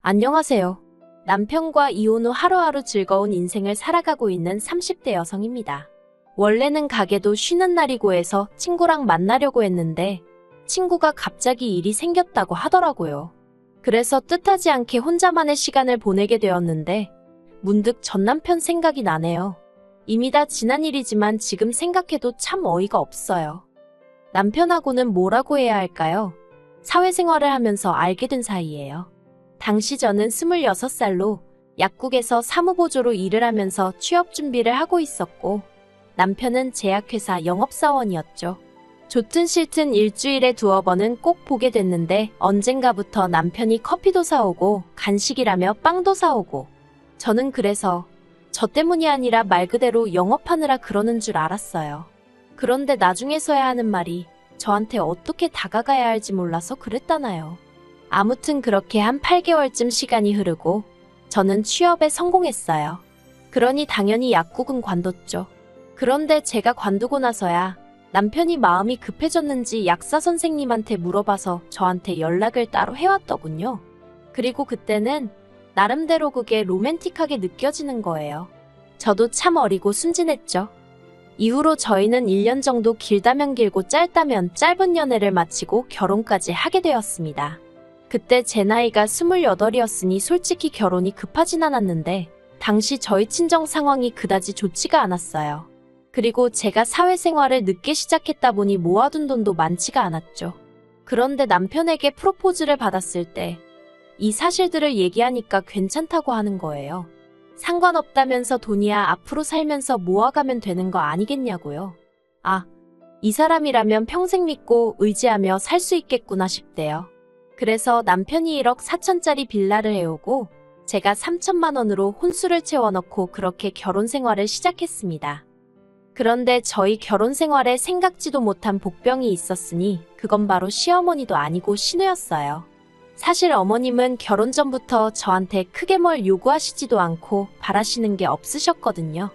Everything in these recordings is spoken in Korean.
안녕하세요. 남편과 이혼 후 하루하루 즐거운 인생을 살아가고 있는 30대 여성입니다. 원래는 가게도 쉬는 날이고 해서 친구랑 만나려고 했는데 친구가 갑자기 일이 생겼다고 하더라고요. 그래서 뜻하지 않게 혼자만의 시간을 보내게 되었는데 문득 전 남편 생각이 나네요. 이미 다 지난 일이지만 지금 생각해도 참 어이가 없어요. 남편하고는 뭐라고 해야 할까요? 사회생활을 하면서 알게 된 사이예요. 당시 저는 26살로 약국에서 사무보조로 일을 하면서 취업 준비를 하고 있었고 남편은 제약회사 영업사원이었죠. 좋든 싫든 일주일에 두어 번은 꼭 보게 됐는데 언젠가부터 남편이 커피도 사오고 간식이라며 빵도 사오고 저는 그래서 저 때문이 아니라 말 그대로 영업하느라 그러는 줄 알았어요. 그런데 나중에서야 하는 말이 저한테 어떻게 다가가야 할지 몰라서 그랬다나요. 아무튼 그렇게 한 8개월쯤 시간이 흐르고 저는 취업에 성공했어요. 그러니 당연히 약국은 관뒀죠. 그런데 제가 관두고 나서야 남편이 마음이 급해졌는지 약사 선생님한테 물어봐서 저한테 연락을 따로 해왔더군요. 그리고 그때는 나름대로 그게 로맨틱하게 느껴지는 거예요. 저도 참 어리고 순진했죠. 이후로 저희는 1년 정도 길다면 길고 짧다면 짧은 연애를 마치고 결혼까지 하게 되었습니다. 그때 제 나이가 28이었으니 솔직히 결혼이 급하진 않았는데 당시 저희 친정 상황이 그다지 좋지가 않았어요. 그리고 제가 사회생활을 늦게 시작했다 보니 모아둔 돈도 많지가 않았죠. 그런데 남편에게 프로포즈를 받았을 때 이 사실들을 얘기하니까 괜찮다고 하는 거예요. 상관없다면서 돈이야 앞으로 살면서 모아가면 되는 거 아니겠냐고요. 아, 이 사람이라면 평생 믿고 의지하며 살 수 있겠구나 싶대요. 그래서 남편이 1억 4천짜리 빌라를 해오고 제가 3천만 원으로 혼수를 채워넣고 그렇게 결혼 생활을 시작했습니다. 그런데 저희 결혼 생활에 생각지도 못한 복병이 있었으니 그건 바로 시어머니도 아니고 신우였어요. 사실 어머님은 결혼 전부터 저한테 크게 뭘 요구하시지도 않고 바라시는 게 없으셨거든요.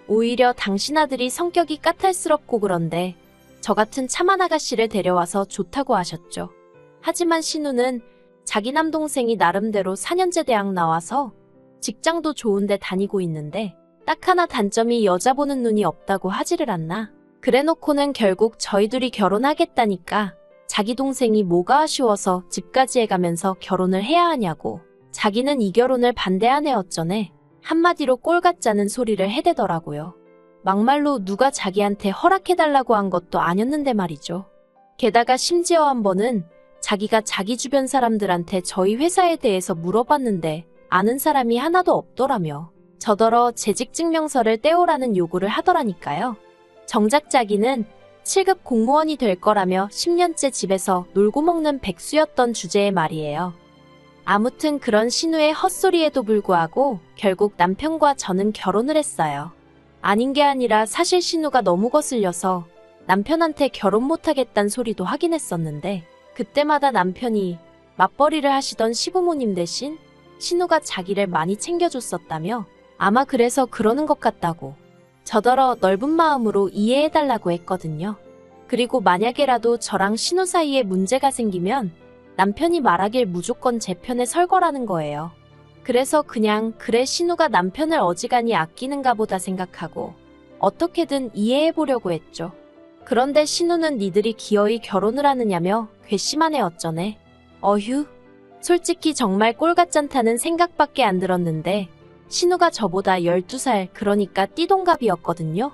오히려 당신 아들이 성격이 까탈스럽고 그런데 저 같은 참한 아가씨를 데려와서 좋다고 하셨죠. 하지만 신우는 자기 남동생이 나름대로 4년제 대학 나와서 직장도 좋은데 다니고 있는데 딱 하나 단점이 여자 보는 눈이 없다고 하지를 않나. 그래놓고는 결국 저희 둘이 결혼하겠다니까 자기 동생이 뭐가 아쉬워서 집까지 해가면서 결혼을 해야 하냐고 자기는 이 결혼을 반대하네 어쩌네 한마디로 꼴 같자는 소리를 해대더라고요. 막말로 누가 자기한테 허락해달라고 한 것도 아니었는데 말이죠. 게다가 심지어 한 번은 자기가 자기 주변 사람들한테 저희 회사에 대해서 물어봤는데 아는 사람이 하나도 없더라며 저더러 재직증명서를 떼오라는 요구를 하더라니까요. 정작 자기는 7급 공무원이 될 거라며 10년째 집에서 놀고 먹는 백수였던 주제의 말이에요. 아무튼 그런 신우의 헛소리에도 불구하고 결국 남편과 저는 결혼을 했어요. 아닌 게 아니라 사실 신우가 너무 거슬려서 남편한테 결혼 못하겠다는 소리도 하긴 했었는데 그때마다 남편이 맞벌이를 하시던 시부모님 대신 신우가 자기를 많이 챙겨줬었다며 아마 그래서 그러는 것 같다고 저더러 넓은 마음으로 이해해달라고 했거든요. 그리고 만약에라도 저랑 신우 사이에 문제가 생기면 남편이 말하길 무조건 제 편에 설 거라는 거예요. 그래서 그냥 그래 신우가 남편을 어지간히 아끼는가 보다 생각하고 어떻게든 이해해보려고 했죠. 그런데 신우는 니들이 기어이 결혼을 하느냐며 괘씸하네 어쩌네. 어휴, 솔직히 정말 꼴같잖다는 생각밖에 안 들었는데 신우가 저보다 12살 그러니까 띠동갑이었거든요.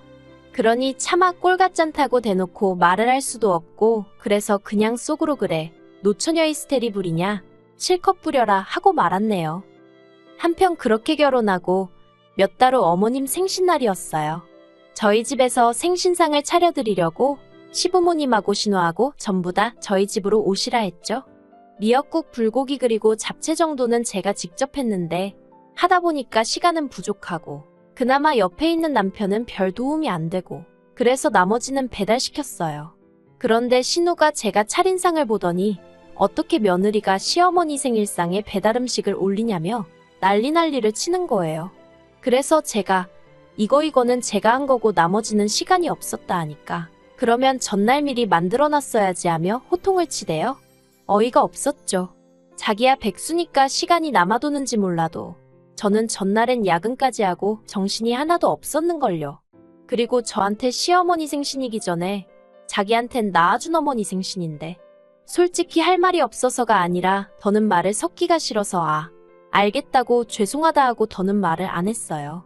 그러니 차마 꼴같잖다고 대놓고 말을 할 수도 없고 그래서 그냥 속으로 그래 노처녀 히스테리 부리냐 실컷 부려라 하고 말았네요. 한편 그렇게 결혼하고 몇 달 후 어머님 생신날이었어요. 저희 집에서 생신상을 차려드리려고 시부모님하고 신우하고 전부 다 저희 집으로 오시라 했죠. 미역국 불고기 그리고 잡채 정도는 제가 직접 했는데 하다 보니까 시간은 부족하고 그나마 옆에 있는 남편은 별 도움이 안 되고 그래서 나머지는 배달시켰어요. 그런데 신우가 제가 차린 상을 보더니 어떻게 며느리가 시어머니 생일상에 배달음식을 올리냐며 난리를 치는 거예요. 그래서 제가 이거는 제가 한 거고 나머지는 시간이 없었다 하니까 그러면 전날 미리 만들어놨어야지 하며 호통을 치대요. 어이가 없었죠. 자기야 백수니까 시간이 남아도는지 몰라도 저는 전날엔 야근까지 하고 정신이 하나도 없었는걸요. 그리고 저한테 시어머니 생신이기 전에 자기한텐 낳아준 어머니 생신인데 솔직히 할 말이 없어서가 아니라 더는 말을 섞기가 싫어서 알겠다고 죄송하다 하고 더는 말을 안 했어요.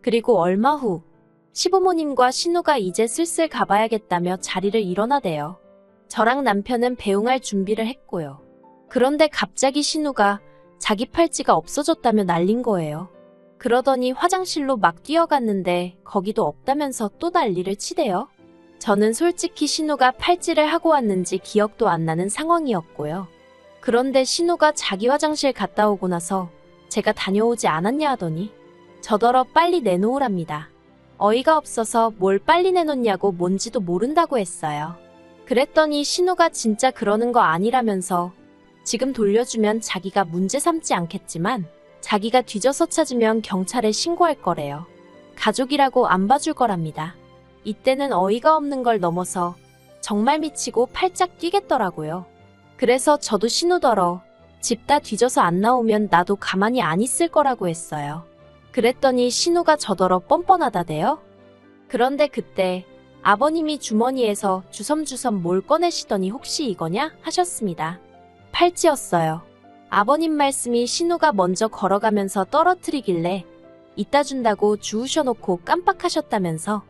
그리고 얼마 후 시부모님과 신우가 이제 슬슬 가봐야겠다며 자리를 일어나대요. 저랑 남편은 배웅할 준비를 했고요. 그런데 갑자기 신우가 자기 팔찌가 없어졌다며 난린 거예요. 그러더니 화장실로 막 뛰어갔는데 거기도 없다면서 또 난리를 치대요. 저는 솔직히 신우가 팔찌를 하고 왔는지 기억도 안 나는 상황이었고요. 그런데 신우가 자기 화장실 갔다 오고 나서 제가 다녀오지 않았냐 하더니 저더러 빨리 내놓으랍니다. 어이가 없어서 뭘 빨리 내놓냐고 뭔지도 모른다고 했어요. 그랬더니 신우가 진짜 그러는 거 아니라면서 지금 돌려주면 자기가 문제 삼지 않겠지만 자기가 뒤져서 찾으면 경찰에 신고할 거래요. 가족이라고 안 봐줄 거랍니다. 이때는 어이가 없는 걸 넘어서 정말 미치고 팔짝 뛰겠더라고요. 그래서 저도 신우더러 집 다 뒤져서 안 나오면 나도 가만히 안 있을 거라고 했어요. 그랬더니 신우가 저더러 뻔뻔하다대요. 그런데 그때 아버님이 주머니에서 주섬주섬 뭘 꺼내시더니 혹시 이거냐 하셨습니다. 팔찌였어요. 아버님 말씀이 신우가 먼저 걸어가면서 떨어뜨리길래 이따 준다고 주우셔놓고 깜빡하셨다면서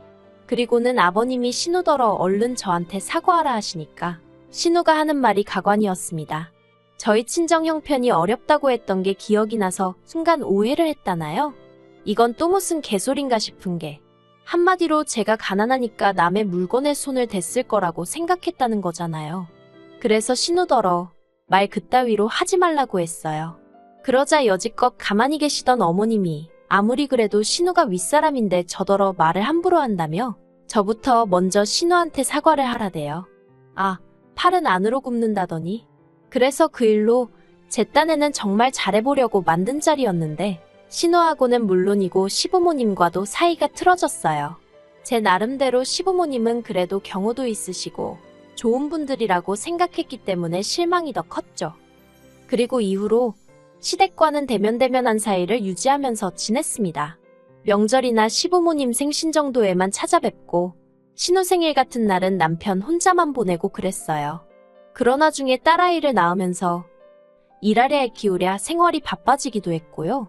그리고는 아버님이 신우더러 얼른 저한테 사과하라 하시니까 신우가 하는 말이 가관이었습니다. 저희 친정 형편이 어렵다고 했던 게 기억이 나서 순간 오해를 했다나요? 이건 또 무슨 개소린가 싶은 게 한마디로 제가 가난하니까 남의 물건에 손을 댔을 거라고 생각했다는 거잖아요. 그래서 신우더러 말 그따위로 하지 말라고 했어요. 그러자 여지껏 가만히 계시던 어머님이 아무리 그래도 신우가 윗사람인데 저더러 말을 함부로 한다며 저부터 먼저 신우한테 사과를 하라대요. 팔은 안으로 굽는다더니. 그래서 그 일로 제 딴에는 정말 잘해보려고 만든 자리였는데 신우하고는 물론이고 시부모님과도 사이가 틀어졌어요. 제 나름대로 시부모님은 그래도 경우도 있으시고 좋은 분들이라고 생각했기 때문에 실망이 더 컸죠. 그리고 이후로 시댁과는 대면대면한 사이를 유지하면서 지냈습니다. 명절이나 시부모님 생신 정도에만 찾아뵙고 신우 생일 같은 날은 남편 혼자만 보내고 그랬어요. 그러나 중에 딸아이를 낳으면서 일하랴 키우랴 생활이 바빠지기도 했고요.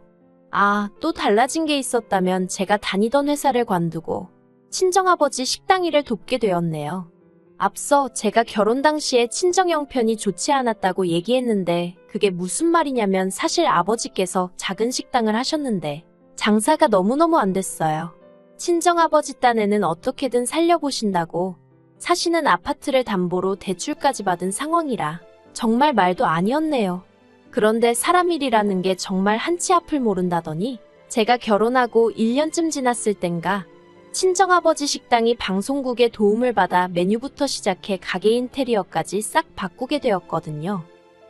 또 달라진 게 있었다면 제가 다니던 회사를 관두고 친정아버지 식당 일을 돕게 되었네요. 앞서 제가 결혼 당시에 친정 형편이 좋지 않았다고 얘기했는데 그게 무슨 말이냐면 사실 아버지께서 작은 식당을 하셨는데 장사가 너무너무 안 됐어요. 친정아버지 딴에는 어떻게든 살려보신다고 사시는 아파트를 담보로 대출까지 받은 상황이라 정말 말도 아니었네요. 그런데 사람 일이라는 게 정말 한치 앞을 모른다더니 제가 결혼하고 1년쯤 지났을 땐가 친정아버지 식당이 방송국의 도움을 받아 메뉴부터 시작해 가게 인테리어까지 싹 바꾸게 되었거든요.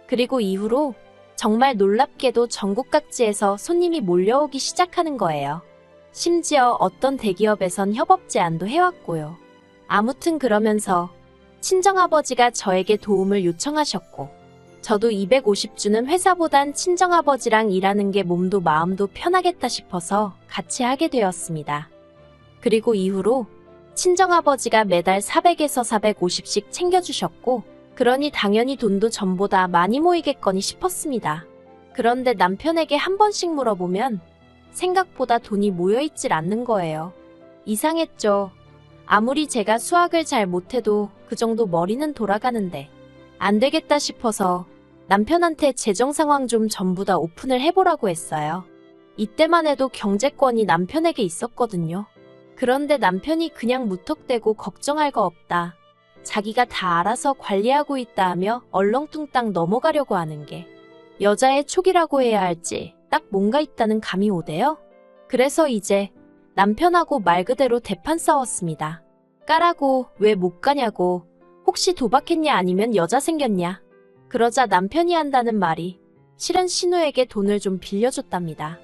그리고 이후로 정말 놀랍게도 전국 각지에서 손님이 몰려오기 시작하는 거예요. 심지어 어떤 대기업에선 협업 제안도 해왔고요. 아무튼 그러면서 친정아버지가 저에게 도움을 요청하셨고 저도 250주는 회사보단 친정아버지랑 일하는 게 몸도 마음도 편하겠다 싶어서 같이 하게 되었습니다. 그리고 이후로 친정아버지가 매달 400에서 450씩 챙겨주셨고 그러니 당연히 돈도 전보다 많이 모이겠거니 싶었습니다. 그런데 남편에게 한 번씩 물어보면 생각보다 돈이 모여있질 않는 거예요. 이상했죠. 아무리 제가 수학을 잘 못해도 그 정도 머리는 돌아가는데 안 되겠다 싶어서 남편한테 재정 상황 좀 전부 다 오픈을 해보라고 했어요. 이때만 해도 경제권이 남편에게 있었거든요. 그런데 남편이 그냥 무턱대고 걱정할 거 없다. 자기가 다 알아서 관리하고 있다 하며 얼렁뚱땅 넘어가려고 하는 게 여자의 촉이라고 해야 할지 딱 뭔가 있다는 감이 오대요. 그래서 이제 남편하고 말 그대로 대판 싸웠습니다. 까라고 왜 못 가냐고 혹시 도박했냐 아니면 여자 생겼냐. 그러자 남편이 한다는 말이 실은 신우에게 돈을 좀 빌려줬답니다.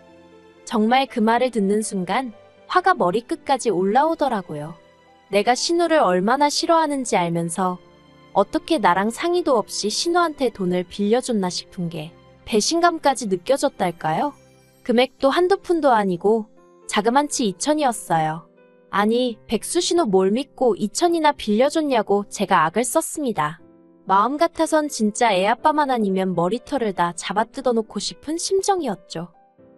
정말 그 말을 듣는 순간 화가 머리끝까지 올라오더라고요. 내가 신우를 얼마나 싫어하는지 알면서 어떻게 나랑 상의도 없이 신우한테 돈을 빌려줬나 싶은 게 배신감까지 느껴졌달까요? 금액도 한두 푼도 아니고 자그만치 2천이었어요. 아니, 백수 신우 뭘 믿고 2천이나 빌려줬냐고 제가 악을 썼습니다. 마음 같아선 진짜 애아빠만 아니면 머리털을 다 잡아 뜯어놓고 싶은 심정이었죠.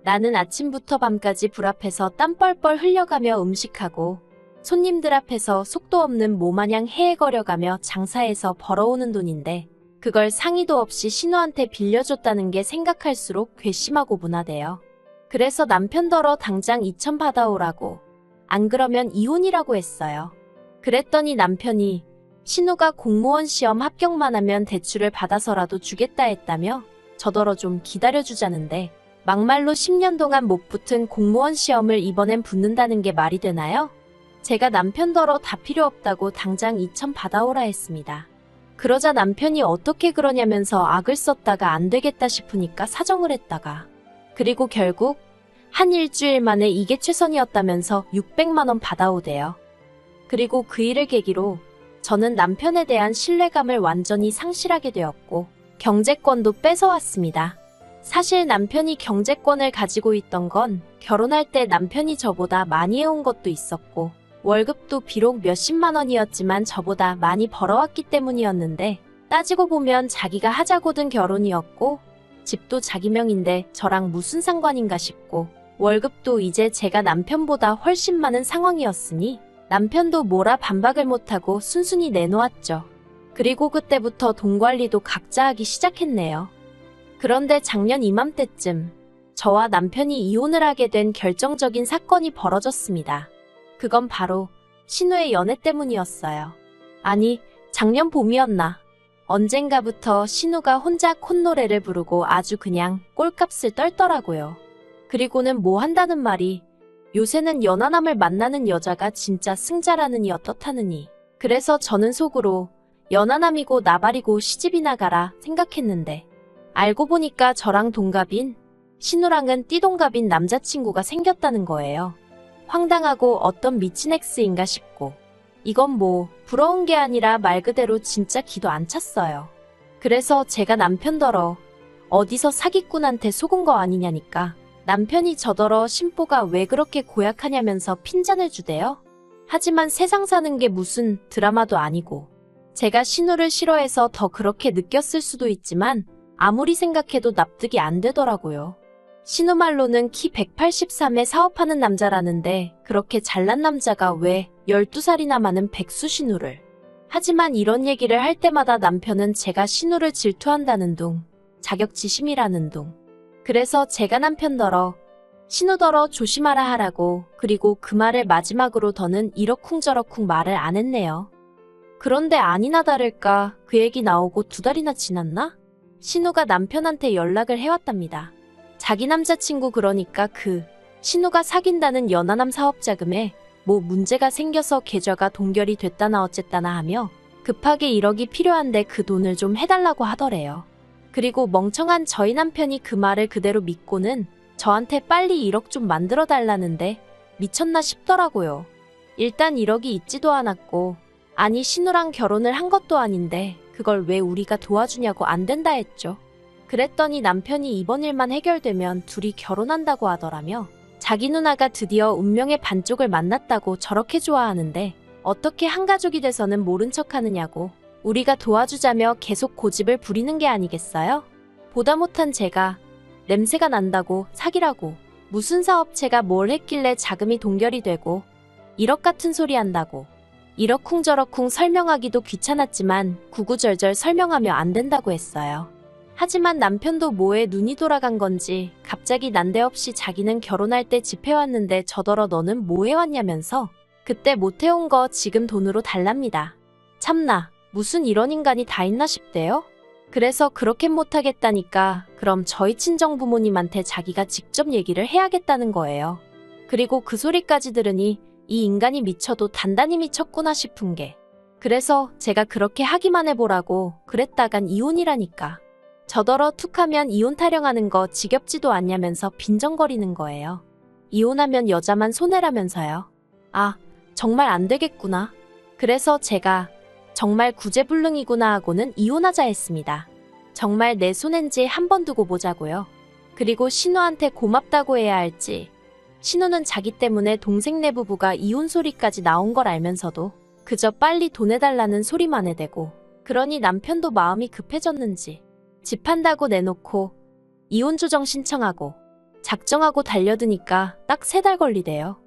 나는 아침부터 밤까지 불 앞에서 땀 뻘뻘 흘려가며 음식하고 손님들 앞에서 속도 없는 모마냥 헤헤거려가며 장사해서 벌어오는 돈인데 그걸 상의도 없이 신우한테 빌려줬다는 게 생각할수록 괘씸하고 분하대요. 그래서 남편더러 당장 2천 받아오라고, 안 그러면 이혼이라고 했어요. 그랬더니 남편이 신우가 공무원 시험 합격만 하면 대출을 받아서라도 주겠다 했다며 저더러 좀 기다려주자는데 막말로 10년 동안 못 붙은 공무원 시험을 이번엔 붙는다는 게 말이 되나요? 제가 남편더러 다 필요 없다고 당장 2천 받아오라 했습니다. 그러자 남편이 어떻게 그러냐면서 악을 썼다가 안 되겠다 싶으니까 사정을 했다가 그리고 결국 한 일주일 만에 이게 최선이었다면서 600만 원 받아오대요. 그리고 그 일을 계기로 저는 남편에 대한 신뢰감을 완전히 상실하게 되었고 경제권도 뺏어왔습니다. 사실 남편이 경제권을 가지고 있던 건 결혼할 때 남편이 저보다 많이 해온 것도 있었고 월급도 비록 몇십만 원이었지만 저보다 많이 벌어왔기 때문이었는데 따지고 보면 자기가 하자고 든 결혼이었고 집도 자기 명인데 저랑 무슨 상관인가 싶고 월급도 이제 제가 남편보다 훨씬 많은 상황이었으니 남편도 뭐라 반박을 못하고 순순히 내놓았죠. 그리고 그때부터 돈 관리도 각자 하기 시작했네요. 그런데 작년 이맘때쯤 저와 남편이 이혼을 하게 된 결정적인 사건이 벌어졌습니다. 그건 바로 신우의 연애 때문이었어요. 아니, 작년 봄이었나. 언젠가부터 신우가 혼자 콧노래를 부르고 아주 그냥 꼴값을 떨더라고요. 그리고는 뭐 한다는 말이 요새는 연하남을 만나는 여자가 진짜 승자라느니 어떻다느니. 그래서 저는 속으로 연하남이고 나발이고 시집이나 가라 생각했는데 알고 보니까 저랑 동갑인 신우랑은 띠동갑인 남자친구가 생겼다는 거예요. 황당하고 어떤 미친 엑스인가 싶고 이건 뭐 부러운 게 아니라 말 그대로 진짜 기도 안 찼어요. 그래서 제가 남편더러 어디서 사기꾼한테 속은 거 아니냐니까 남편이 저더러 심보가 왜 그렇게 고약하냐면서 핀잔을 주대요. 하지만 세상 사는 게 무슨 드라마도 아니고 제가 신우를 싫어해서 더 그렇게 느꼈을 수도 있지만 아무리 생각해도 납득이 안 되더라고요. 신우 말로는 키 183에 사업하는 남자라는데 그렇게 잘난 남자가 왜 12살이나 많은 백수 신우를. 하지만 이런 얘기를 할 때마다 남편은 제가 신우를 질투한다는 둥, 자격지심이라는 둥. 그래서 제가 남편더러 신우더러 조심하라 하라고 그리고 그 말을 마지막으로 더는 이러쿵저러쿵 말을 안 했네요. 그런데 아니나 다를까 그 얘기 나오고 2달이나 지났나? 신우가 남편한테 연락을 해왔답니다. 자기 남자친구 그러니까 신우가 사귄다는 연하남 사업자금에 뭐 문제가 생겨서 계좌가 동결이 됐다나 어쨌다나 하며 급하게 1억이 필요한데 그 돈을 좀 해달라고 하더래요. 그리고 멍청한 저희 남편이 그 말을 그대로 믿고는 저한테 빨리 1억 좀 만들어 달라는데 미쳤나 싶더라고요. 일단 1억이 있지도 않았고 아니 신우랑 결혼을 한 것도 아닌데 그걸 왜 우리가 도와주냐고 안 된다 했죠. 그랬더니 남편이 이번 일만 해결되면 둘이 결혼한다고 하더라며 자기 누나가 드디어 운명의 반쪽을 만났다고 저렇게 좋아하는데 어떻게 한 가족이 돼서는 모른 척 하느냐고 우리가 도와주자며 계속 고집을 부리는 게 아니겠어요? 보다 못한 제가 냄새가 난다고 사기라고 무슨 사업체가 뭘 했길래 자금이 동결이 되고 1억 같은 소리 한다고 이러쿵저러쿵 설명하기도 귀찮았지만 구구절절 설명하며 안 된다고 했어요. 하지만 남편도 뭐에 눈이 돌아간 건지 갑자기 난데없이 자기는 결혼할 때 집 해왔는데 저더러 너는 뭐 해왔냐면서 그때 못 해온 거 지금 돈으로 달랍니다. 참나 무슨 이런 인간이 다 있나 싶대요. 그래서 그렇게 못하겠다니까 그럼 저희 친정 부모님한테 자기가 직접 얘기를 해야겠다는 거예요. 그리고 그 소리까지 들으니 이 인간이 미쳐도 단단히 미쳤구나 싶은 게 그래서 제가 그렇게 하기만 해보라고 그랬다간 이혼이라니까. 저더러 툭하면 이혼 타령하는 거 지겹지도 않냐면서 빈정거리는 거예요. 이혼하면 여자만 손해라면서요. 아, 정말 안 되겠구나. 그래서 제가 정말 구제불능이구나 하고는 이혼하자 했습니다. 정말 내 손엔 지 한 번 두고 보자고요. 그리고 신우한테 고맙다고 해야 할지. 신우는 자기 때문에 동생네 부부가 이혼 소리까지 나온 걸 알면서도 그저 빨리 돈 해달라는 소리만 해대고, 그러니 남편도 마음이 급해졌는지 집 한다고 내놓고 이혼 조정 신청하고 작정하고 달려드니까 딱 3달 걸리대요.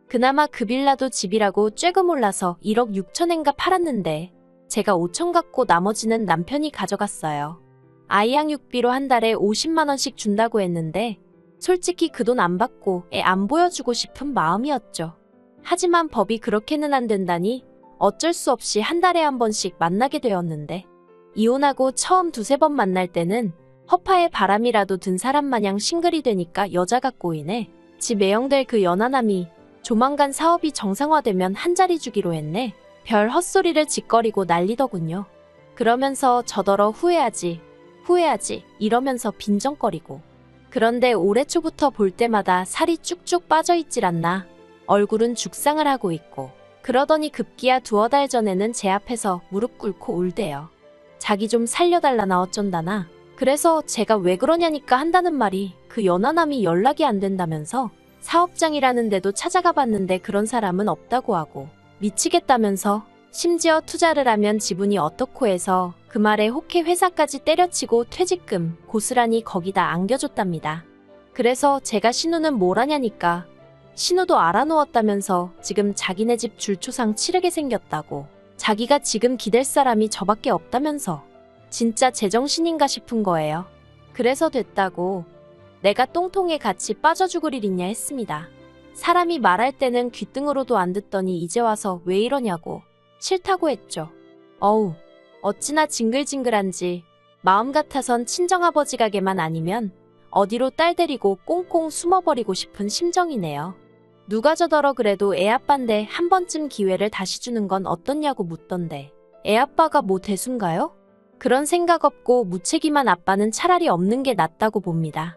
그나마 그 빌라도 집이라고 쬐금 올라서 1억 6천엔가 팔았는데 제가 5천 갖고 나머지는 남편이 가져갔어요. 아이 양육비로 한 달에 50만 원씩 준다고 했는데 솔직히 그 돈 안 받고 애 안 보여주고 싶은 마음이었죠. 하지만 법이 그렇게는 안 된다니 어쩔 수 없이 한 달에 한 번씩 만나게 되었는데, 이혼하고 처음 2-3번 만날 때는 허파에 바람이라도 든 사람 마냥 싱글이 되니까 여자가 꼬이네. 집 애영될 그 연하남이 조만간 사업이 정상화되면 한 자리 주기로 했네. 별 헛소리를 짓거리고 난리더군요. 그러면서 저더러 후회하지 이러면서 빈정거리고. 그런데 올해 초부터 볼 때마다 살이 쭉쭉 빠져있질 않나. 얼굴은 죽상을 하고 있고. 그러더니 급기야 2-3달 전에는 제 앞에서 무릎 꿇고 울대요. 자기 좀 살려달라나 어쩐다나. 그래서 제가 왜 그러냐니까 한다는 말이 그 연하남이 연락이 안 된다면서 사업장이라는 데도 찾아가 봤는데 그런 사람은 없다고 하고 미치겠다면서, 심지어 투자를 하면 지분이 어떻고 해서 그 말에 혹해 회사까지 때려치고 퇴직금 고스란히 거기다 안겨줬답니다. 그래서 제가 신우는 뭘 하냐니까 신우도 알아놓았다면서 지금 자기네 집 줄초상 치르게 생겼다고, 자기가 지금 기댈 사람이 저밖에 없다면서. 진짜 제정신인가 싶은 거예요. 그래서 됐다고 내가 똥통에 같이 빠져 죽을 일 있냐 했습니다. 사람이 말할 때는 귓등으로도 안 듣더니 이제 와서 왜 이러냐고 싫다고 했죠. 어우, 어찌나 징글징글한지. 마음 같아선 친정아버지 가게만 아니면 어디로 딸 데리고 꽁꽁 숨어버리고 싶은 심정이네요. 누가 저더러 그래도 애아빠인데 한 번쯤 기회를 다시 주는 건 어떻냐고 묻던데 애아빠가 뭐 대수인가요? 그런 생각 없고 무책임한 아빠는 차라리 없는 게 낫다고 봅니다.